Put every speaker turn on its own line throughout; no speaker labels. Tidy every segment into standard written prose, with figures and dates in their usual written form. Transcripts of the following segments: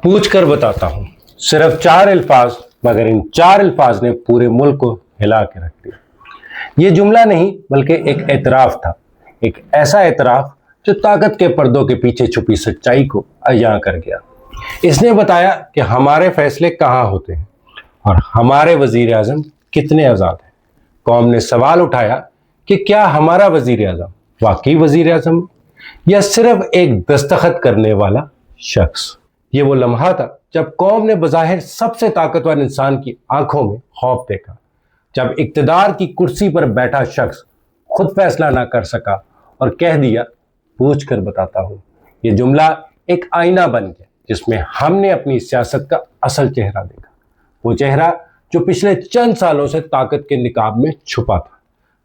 पूछ कर बताता हूँ। सिर्फ 4 अल्फाज, मगर इन 4 अल्फाज ने पूरे मुल्क को हिला के रख दिया। ये जुमला नहीं बल्कि एक एतराफ़ था, एक ऐसा एतराफ़ जो ताकत के पर्दों के पीछे छुपी सच्चाई को अयां कर गया। इसने बताया कि हमारे फैसले कहाँ होते हैं और हमारे वज़ीर आज़म कितने आज़ाद हैं। कौम ने सवाल उठाया कि क्या हमारा वज़ीर आज़म वाकई वज़ीर आज़म या सिर्फ एक दस्तखत करने वाला शख्स। ये वो लम्हा था जब कौम ने बज़ाहिर सबसे ताकतवर इंसान की आंखों में खौफ देखा, जब इक़्तिदार की कुर्सी पर बैठा शख्स खुद फैसला ना कर सका और कह दिया पूछ कर बताता हूँ। ये जुमला एक आईना बन गया जिसमें हमने अपनी सियासत का असल चेहरा देखा, वो चेहरा जो पिछले चंद सालों से ताकत के निकाब में छुपा था।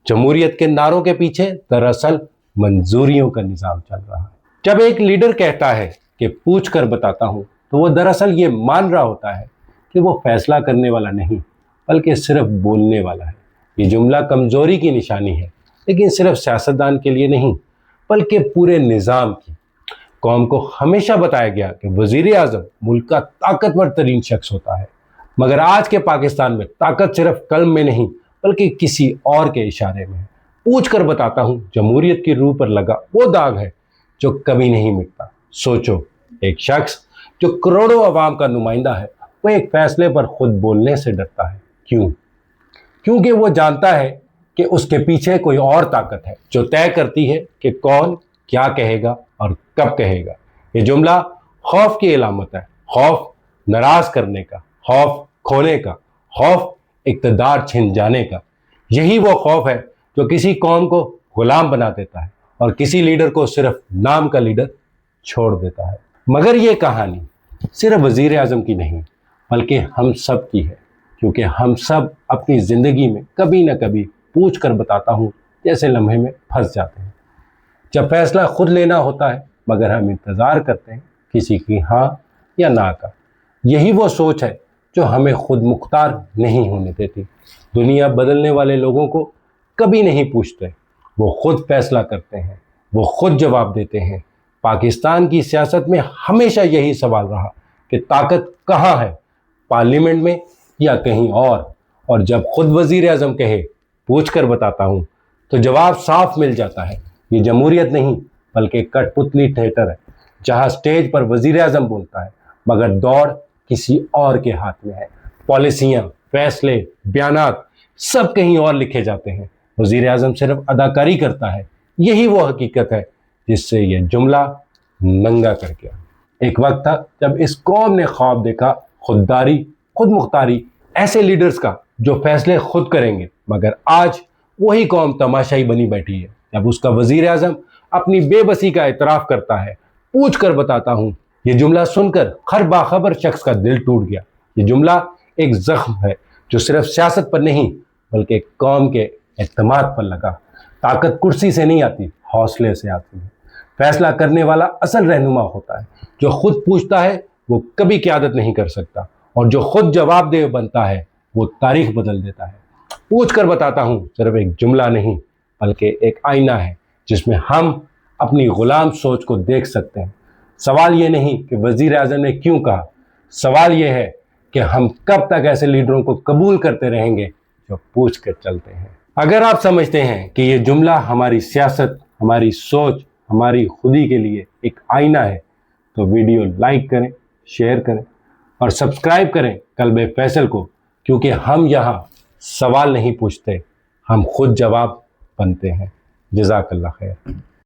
जमहूरियत के नारों के पीछे दरअसल मंजूरियों का निज़ाम चल रहा है। जब एक लीडर कहता है कि पूछ कर बताता हूँ, तो वो दरअसल ये मान रहा होता है कि वो फैसला करने वाला नहीं बल्कि सिर्फ बोलने वाला है। ये जुमला कमज़ोरी की निशानी है, लेकिन सिर्फ सियासतदान के लिए नहीं बल्कि पूरे निज़ाम की। कौम को हमेशा बताया गया कि वज़ीर आज़म मुल्क का ताकतवर तरीन शख्स होता है, मगर आज के पाकिस्तान में ताकत सिर्फ कलम में नहीं बल्कि किसी और के इशारे में है। पूछ कर बताता हूँ जमहूरियत की रूह पर लगा वो दाग है जो कभी नहीं मिटता। सोचो, एक शख्स जो करोड़ों अवाम का नुमाइंदा है, वो एक फैसले पर खुद बोलने से डरता है। क्यों? क्योंकि वो जानता है कि उसके पीछे कोई और ताकत है जो तय करती है कि कौन क्या कहेगा और कब कहेगा। ये जुमला खौफ की अलामत है, खौफ नाराज करने का, खौफ खोने का, खौफ इक़्तिदार छिन जाने का। यही वो खौफ है जो किसी कौम को गुलाम बना देता है और किसी लीडर को सिर्फ नाम का लीडर छोड़ देता है। मगर ये कहानी सिर्फ वज़ीर आज़म की नहीं बल्कि हम सब की है, क्योंकि हम सब अपनी ज़िंदगी में कभी ना कभी पूछ कर बताता हूँ जैसे लम्हे में फंस जाते हैं, जब फैसला खुद लेना होता है मगर हम इंतज़ार करते हैं किसी की हाँ या ना का। यही वो सोच है जो हमें खुद मुख्तार नहीं होने देती। दुनिया बदलने वाले लोगों को कभी नहीं पूछते, वो खुद फैसला करते हैं, वो खुद जवाब देते हैं। पाकिस्तान की सियासत में हमेशा यही सवाल रहा कि ताकत कहाँ है, पार्लियामेंट में या कहीं और जब खुद वज़ीर आज़म कहे पूछ कर बताता हूँ तो जवाब साफ मिल जाता है। ये जमहूरियत नहीं बल्कि कठपुतली थिएटर है, जहाँ स्टेज पर वज़ीर आज़म बोलता है मगर दौड़ किसी और के हाथ में है। पॉलिसियाँ, फैसले, बयानात सब कहीं और लिखे जाते हैं, वज़ीर आज़म सिर्फ अदाकारी करता है। यही वो हकीकत है जिससे ये जुमला नंगा कर गया। एक वक्त था जब इस कौम ने ख्वाब देखा खुददारी, खुद मुख्तारी, ऐसे लीडर्स का जो फैसले खुद करेंगे, मगर आज वही कौम तमाशाई बनी बैठी है जब उसका वज़ीर आज़म अपनी बेबसी का एतराफ़ करता है। पूछ कर बताता हूँ। ये जुमला सुनकर हर बाखबर शख्स का दिल टूट गया। ये जुमला एक ज़ख्म है जो सिर्फ सियासत पर नहीं बल्कि कौम के एतमाद पर लगा। ताकत कुर्सी से नहीं आती, हौसले से आती है। फैसला करने वाला असल रहनुमा होता है। जो खुद पूछता है वो कभी क़यादत नहीं कर सकता, और जो खुद जवाबदेह बनता है वो तारीख बदल देता है। पूछ कर बताता हूँ सिर्फ एक जुमला नहीं बल्कि एक आईना है जिसमें हम अपनी गुलाम सोच को देख सकते हैं। सवाल ये नहीं कि वज़ीर आज़म ने क्यों कहा, सवाल ये है कि हम कब तक ऐसे लीडरों को कबूल करते रहेंगे जो पूछ कर चलते हैं। अगर आप समझते हैं कि ये जुमला हमारी सियासत, हमारी सोच, हमारी खुदी के लिए एक आईना है, तो वीडियो लाइक करें, शेयर करें और सब्सक्राइब करें कल्बे फैसल को, क्योंकि हम यहाँ सवाल नहीं पूछते, हम खुद जवाब बनते हैं। जज़ाकल्लाह खैर।